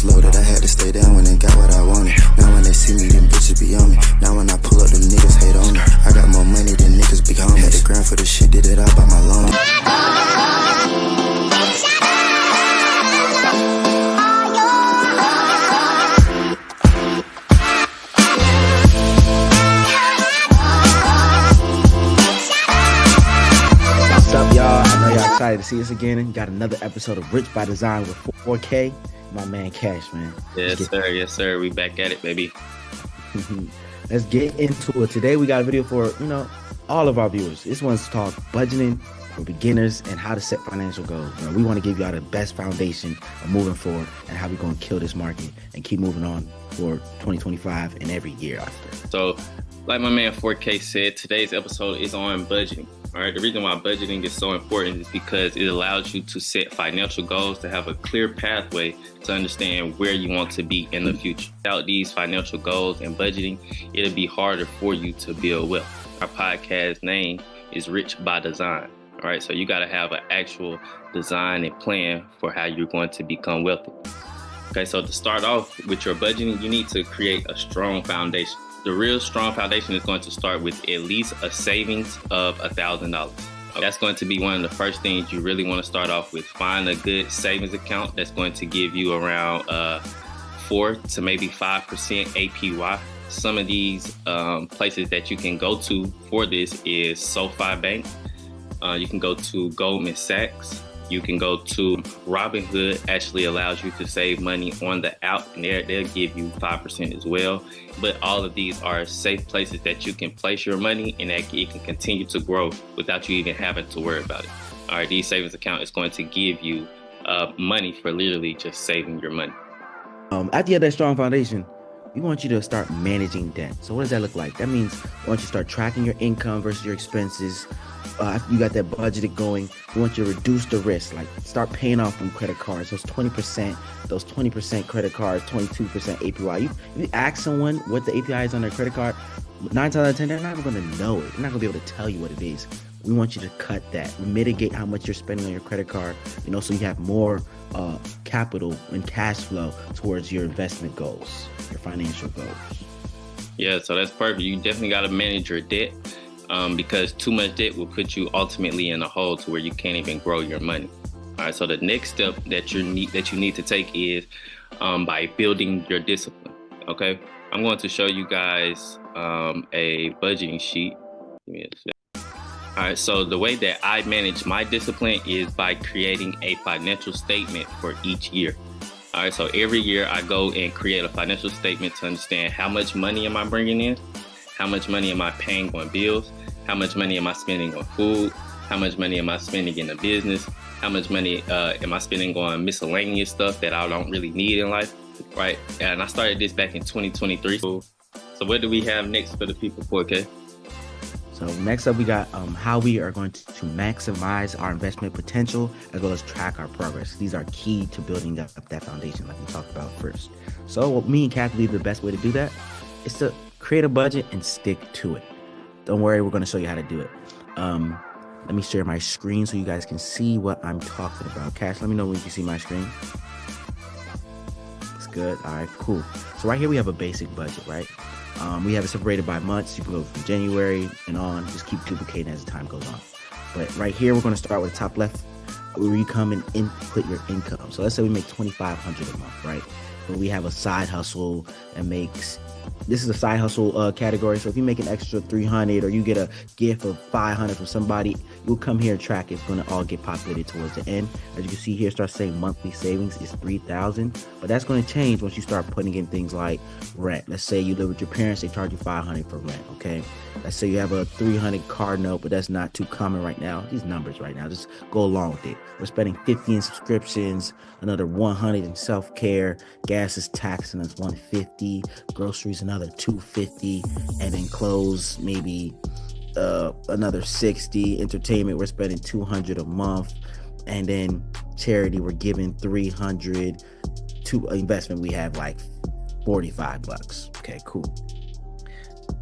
was loaded, I had to stay down when they got what I wanted. Now when they see me, them bitches be on me. Now when I pull up, them niggas hate on me. I got more money than niggas be homies. Had the grind for the shit, did it all by my loan. Excited to see us again and got another episode of Rich by Design with 4K. My man Cash, man. Yes sir. We back at it, baby. Let's get into it. Today we got a video for, all of our viewers. This one's called Budgeting for Beginners and How to Set Financial Goals. We want to give y'all the best foundation of moving forward and how we're going to kill this market and keep moving on for 2025 and every year after. So, like my man 4K said, today's episode is on budgeting. All right, the reason why budgeting is so important is because it allows you to set financial goals, to have a clear pathway to understand where you want to be in the future. Without these financial goals and budgeting, it'll be harder for you to build wealth. Our podcast name is Rich by Design. All right, so you got to have an actual design and plan for how you're going to become wealthy. Okay, so to start off with your budgeting, you need to create a strong foundation. The real strong foundation is going to start with at least a savings of $1,000. That's going to be one of the first things you really want to start off with. Find a good savings account that's going to give you around 4 to maybe 5% APY. Some of these places that you can go to for this is Sofi Bank. You can go to Goldman Sachs. You can go to Robinhood. Actually allows you to save money on the app, and they'll give you 5% as well. But all of these are safe places that you can place your money and that it can continue to grow without you even having to worry about it. All right, these savings account is going to give you money for literally just saving your money. After you have that strong foundation, we want you to start managing debt. So what does that look like? That means we want you to start tracking your income versus your expenses. After you got that budgeted going, we want you to reduce the risk, like start paying off from credit cards. Those 20% credit cards, 22% APY. If you ask someone what the API is on their credit card, 9 times out of 10, they're not even going to know it. They're not going to be able to tell you what it is. We want you to cut that, mitigate how much you're spending on your credit card, so you have more capital and cash flow towards your investment goals, your financial goals. Yeah, so that's perfect. You definitely got to manage your debt. Because too much debt will put you ultimately in a hole to where you can't even grow your money. All right, so the next step that you need to take is by building your discipline. Okay, I'm going to show you guys a budgeting sheet. Give me a sec. All right, so the way that I manage my discipline is by creating a financial statement for each year. All right, so every year I go and create a financial statement to understand how much money am I bringing in, how much money am I paying on bills, how much money am I spending on food, how much money am I spending in the business, how much money am I spending on miscellaneous stuff that I don't really need in life, right? And I started this back in 2023. So what do we have next for the people, 4K? So next up, we got how we are going to maximize our investment potential as well as track our progress. These are key to building up that foundation like we talked about first. So me and Kat believe the best way to do that is to create a budget and stick to it. Don't worry, we're going to show you how to do it. Let me share my screen so you guys can see what I'm talking about. Cash, let me know when you can see my screen. It's good. All right, cool. So right here we have a basic budget, right? We have it separated by months. You can go from January and on. Just keep duplicating as the time goes on. But right here, we're going to start with the top left where you come and input your income. So let's say we make $2,500 a month, right? But we have a side hustle that makes... This is a side hustle category. So if you make an extra $300 or you get a gift of $500 from somebody, you'll come here and track it. It's going to all get populated towards the end. As you can see here, start saying monthly savings is $3,000. But that's going to change once you start putting in things like rent. Let's say you live with your parents, they charge you $500 for rent. Okay. Let's say you have a $300 car note, but that's not too common right now. These numbers right now, just go along with it. We're spending $50 in subscriptions, another $100 in self-care. Gas is taxing us $150. Groceries another $250, and then clothes maybe another $60. Entertainment we're spending $200 a month, and then charity we're giving $300. To investment we have like $45. Okay, cool.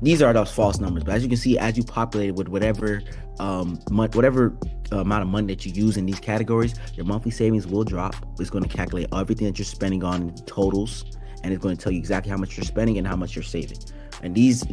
These are those false numbers, but as you can see, as you populate it with whatever whatever amount of money that you use in these categories, your monthly savings will drop. It's going to calculate everything that you're spending on totals, and it's going to tell you exactly how much you're spending and how much you're saving. And these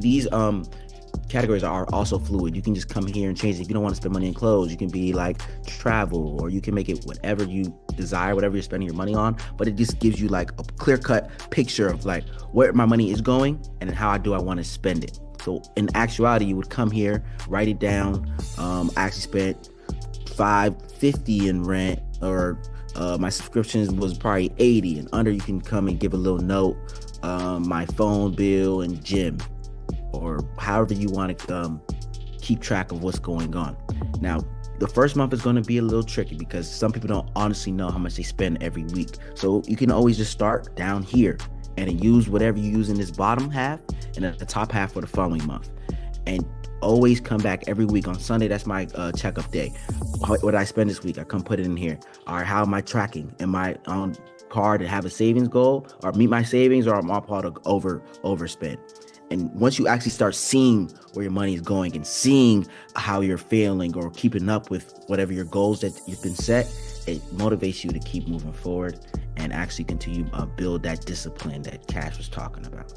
categories are also fluid. You can just come here and change it. If you don't want to spend money in clothes, you can be like travel, or you can make it whatever you desire, whatever you're spending your money on. But it just gives you like a clear-cut picture of like where my money is going and how I want to spend it. So in actuality, you would come here, write it down. I actually spent $550 in rent, or my subscriptions was probably $80 and under. You can come and give a little note, my phone bill and gym, or however you want to keep track of what's going on. Now, the first month is going to be a little tricky because some people don't honestly know how much they spend every week. So you can always just start down here and then use whatever you use in this bottom half and at the top half for the following month. And always come back every week on Sunday. That's my checkup day. What did I spend this week? I come put it in here. All right, how am I tracking? Am I on par to have a savings goal or meet my savings, or am I part of overspend? And once you actually start seeing where your money is going and seeing how you're failing or keeping up with whatever your goals that you've been set, it motivates you to keep moving forward and actually continue build that discipline that Cash was talking about.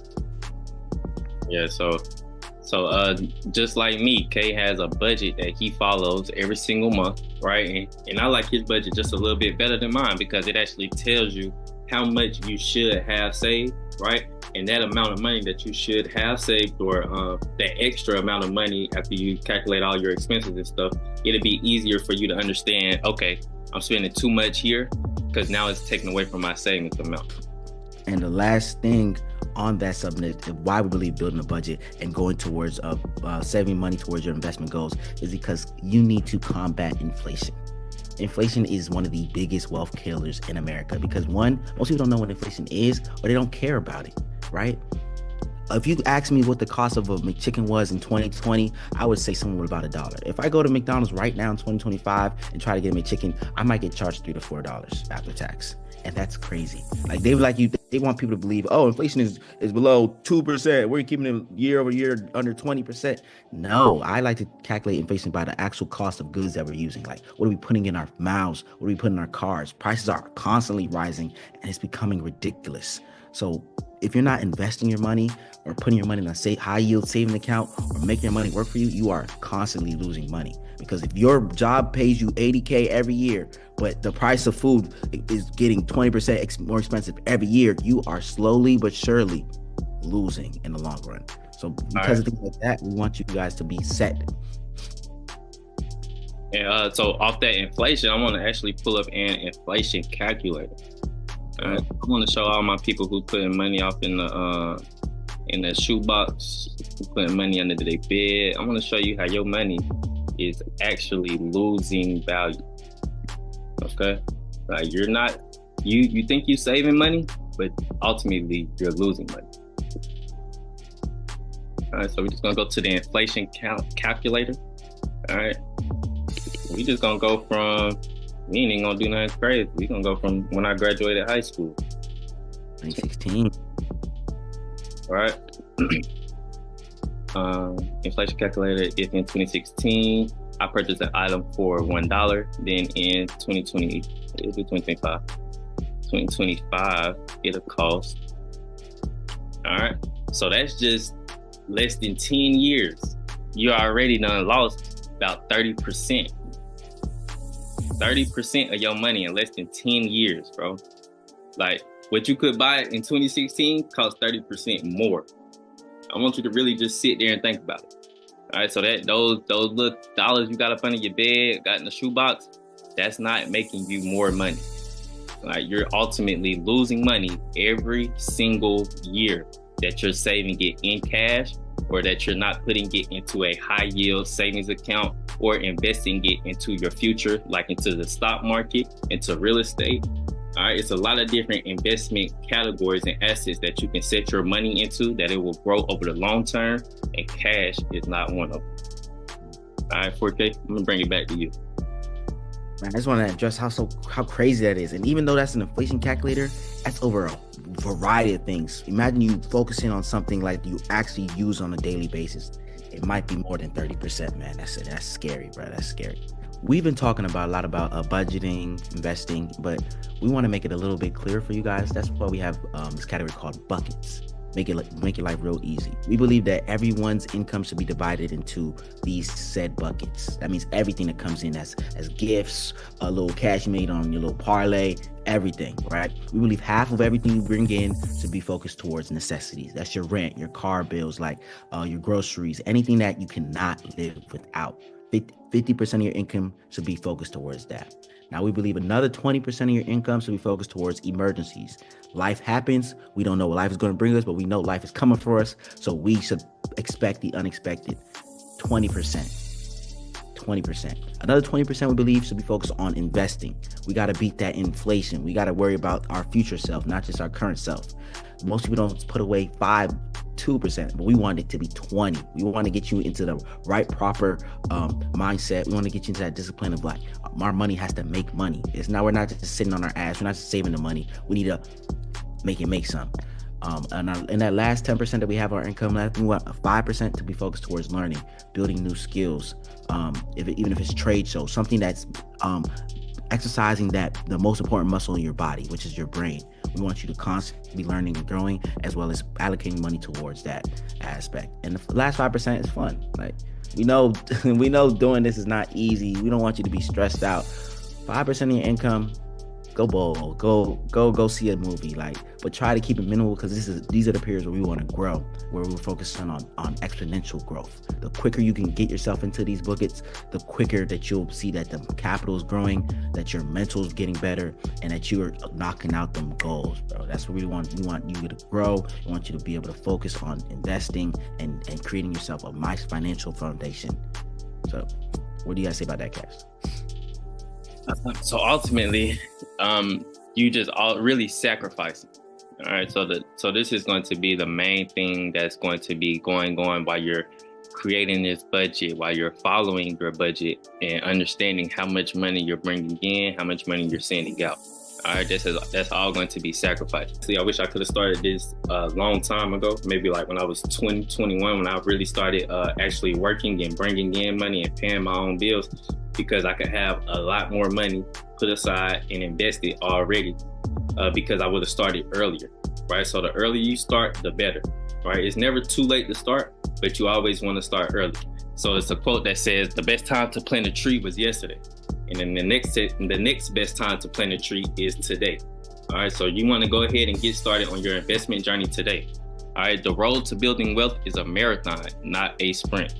Yeah, so just like me, Kay has a budget that he follows every single month, right? And I like his budget just a little bit better than mine because it actually tells you how much you should have saved, right? And that amount of money that you should have saved, or that extra amount of money after you calculate all your expenses and stuff, it'll be easier for you to understand, okay, I'm spending too much here because now it's taken away from my savings amount. And the last thing on that subject, why we believe building a budget and going towards saving money towards your investment goals, is because you need to combat inflation. Inflation is one of the biggest wealth killers in America because, one, most people don't know what inflation is, or they don't care about it, right? If you ask me what the cost of a McChicken was in 2020, I would say somewhere about $1. If I go to McDonald's right now in 2025 and try to get a McChicken, I might get charged $3 to $4 after tax. And that's crazy. Like they want people to believe, oh, inflation is below 2%. We're keeping it year over year under 20%. No, I like to calculate inflation by the actual cost of goods that we're using. Like, what are we putting in our mouths? What are we putting in our cars? Prices are constantly rising and it's becoming ridiculous. So if you're not investing your money or putting your money in a high yield saving account or making your money work for you, you are constantly losing money. Because if your job pays you $80K every year, but the price of food is getting 20% more expensive every year, you are slowly but surely losing in the long run. So because of things like that, we want you guys to be set. And so off that inflation, I want to actually pull up an inflation calculator. I want to show all my people who putting money off in the shoebox, who putting money under their bed. I want to show you how your money is actually losing value. Okay, like you're not, you think you're saving money, but ultimately you're losing money. All right, so we're just gonna go to the inflation calculator. All right, we just gonna go from, we ain't gonna do nothing crazy. We gonna go from when I graduated high school. 2016. All right. Inflation calculator, if in 2016 I purchased an item for $1, then in 2025 it'll cost. All right, so that's just less than 10 years. You already done lost about 30% of your money in less than 10 years, bro. Like what you could buy in 2016 costs 30% more. I want you to really just sit there and think about it. All right, so that those little dollars you got up under your bed, got in the shoebox, that's not making you more money. Like you're ultimately losing money every single year that you're saving it in cash, or that you're not putting it into a high yield savings account or investing it into your future, like into the stock market, into real estate. All right, it's a lot of different investment categories and assets that you can set your money into that it will grow over the long term, and cash is not one of them. All right, 4K, I'm gonna bring it back to you. Man, I just want to address how crazy that is. And even though that's an inflation calculator, that's over a variety of things. Imagine you focusing on something like you actually use on a daily basis. it might be more than 30%, man. That's scary, bro. That's scary. We've been talking a lot about budgeting, investing, but we want to make it a little bit clearer for you guys. That's why we have this category called buckets. Make your life real easy. We believe that everyone's income should be divided into these said buckets. That means everything that comes in as gifts, a little cash you made on your little parlay, everything, right? We believe half of everything you bring in should be focused towards necessities. That's your rent, your car bills, like your groceries, anything that you cannot live without. 50% of your income should be focused towards that. Now, we believe another 20% of your income should be focused towards emergencies. Life happens. We don't know what life is going to bring us, but we know life is coming for us. So we should expect the unexpected. 20%. Another 20% we believe should be focused on investing. We got to beat that inflation. We got to worry about our future self, not just our current self. Most people don't put away 2%, but we want it to be 20. We want to get you into the right, proper mindset. We want to get you into that discipline of like, our money has to make money. We're not just sitting on our ass. We're not just saving the money. We need to make some. And in that last 10% that we have our income left, we want 5% to be focused towards learning, building new skills. Even if it's trade shows, something that's exercising the most important muscle in your body, which is your brain. We want you to constantly be learning and growing, as well as allocating money towards that aspect. And the last 5% is fun. Like, we know doing this is not easy. We don't want you to be stressed out. 5% of your income, go bold, go see a movie, but try to keep it minimal, because these are the periods where we want to grow, where we're focusing on exponential growth. The quicker you can get yourself into these buckets, the quicker that you'll see that the capital is growing, that your mental is getting better, and that you are knocking out them goals, bro. That's what we want. We want you to grow. We want you to be able to focus on investing and creating yourself a nice financial foundation. So what do you guys say about that, Cass? So ultimately, you just really sacrifice it. All right. So this is going to be the main thing that's going to be going on while you're creating this budget, while you're following your budget and understanding how much money you're bringing in, how much money you're sending out. All right. That's all going to be sacrificed. See, I wish I could have started this a long time ago, maybe like when I was 20, 21, when I really started actually working and bringing in money and paying my own bills, because I could have a lot more money put aside and invested already, because I would have started earlier, right? So the earlier you start, the better, right? It's never too late to start, but you always want to start early. So it's a quote that says, the best time to plant a tree was yesterday. And then the next best time to plant a tree is today. All right, so you want to go ahead and get started on your investment journey today. All right, the road to building wealth is a marathon, not a sprint.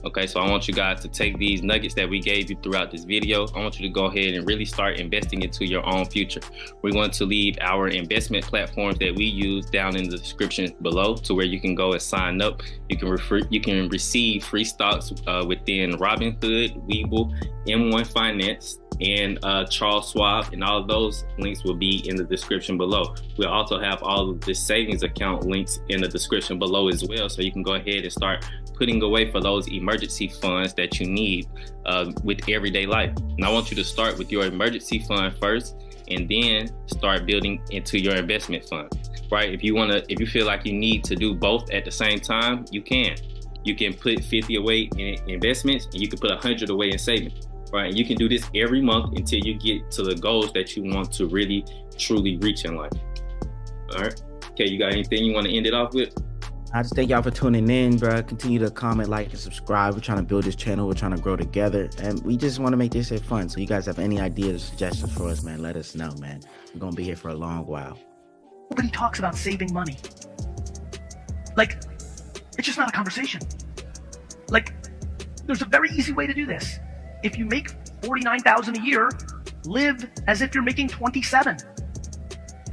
Okay, so I want you guys to take these nuggets that we gave you throughout this video. I want you to go ahead and really start investing into your own future. We're going to leave our investment platforms that we use down in the description below, to where you can go and sign up. You can receive free stocks within Robinhood, Webull, M1 Finance, and Charles Schwab, and all of those links will be in the description below. We'll also have all of the savings account links in the description below as well, so you can go ahead and start putting away for those emergency funds that you need with everyday life. And I want you to start with your emergency fund first, and then start building into your investment fund, right? If you feel like you need to do both at the same time, you can. You can put 50 away in investments, and you can put 100 away in savings. Right, and you can do this every month until you get to the goals that you want to really, truly reach in life. All right. Okay, you got anything you want to end it off with? I just thank y'all for tuning in, bro. Continue to comment, like, and subscribe. We're trying to build this channel. We're trying to grow together, and we just want to make this shit fun. So you guys have any ideas or suggestions for us, man, let us know, man. We're going to be here for a long while. Nobody talks about saving money. Like, it's just not a conversation. Like, there's a very easy way to do this. If you make $49,000 a year, live as if you're making 27.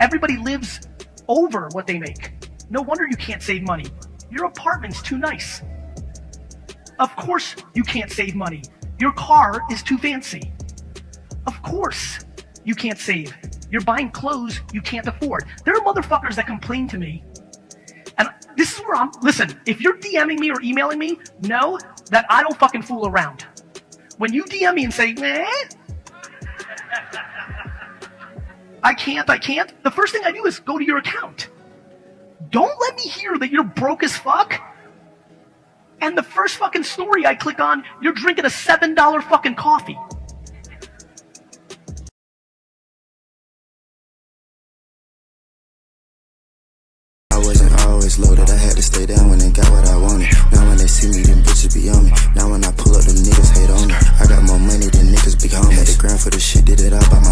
Everybody lives over what they make. No wonder you can't save money. Your apartment's too nice. Of course you can't save money. Your car is too fancy. Of course you can't save. You're buying clothes you can't afford. There are motherfuckers that complain to me. And this is where listen, if you're DMing me or emailing me, know that I don't fucking fool around. When you DM me and say, I can't, the first thing I do is go to your account. Don't let me hear that you're broke as fuck. And the first fucking story I click on, you're drinking a $7 fucking coffee. I wasn't always loaded, I had to stay down when they got what I wanted. Now when they see me, them bitches be on me. Now when I pull up, them niggas hate on me. I got more money than niggas be home. Had the ground for the shit, did it all by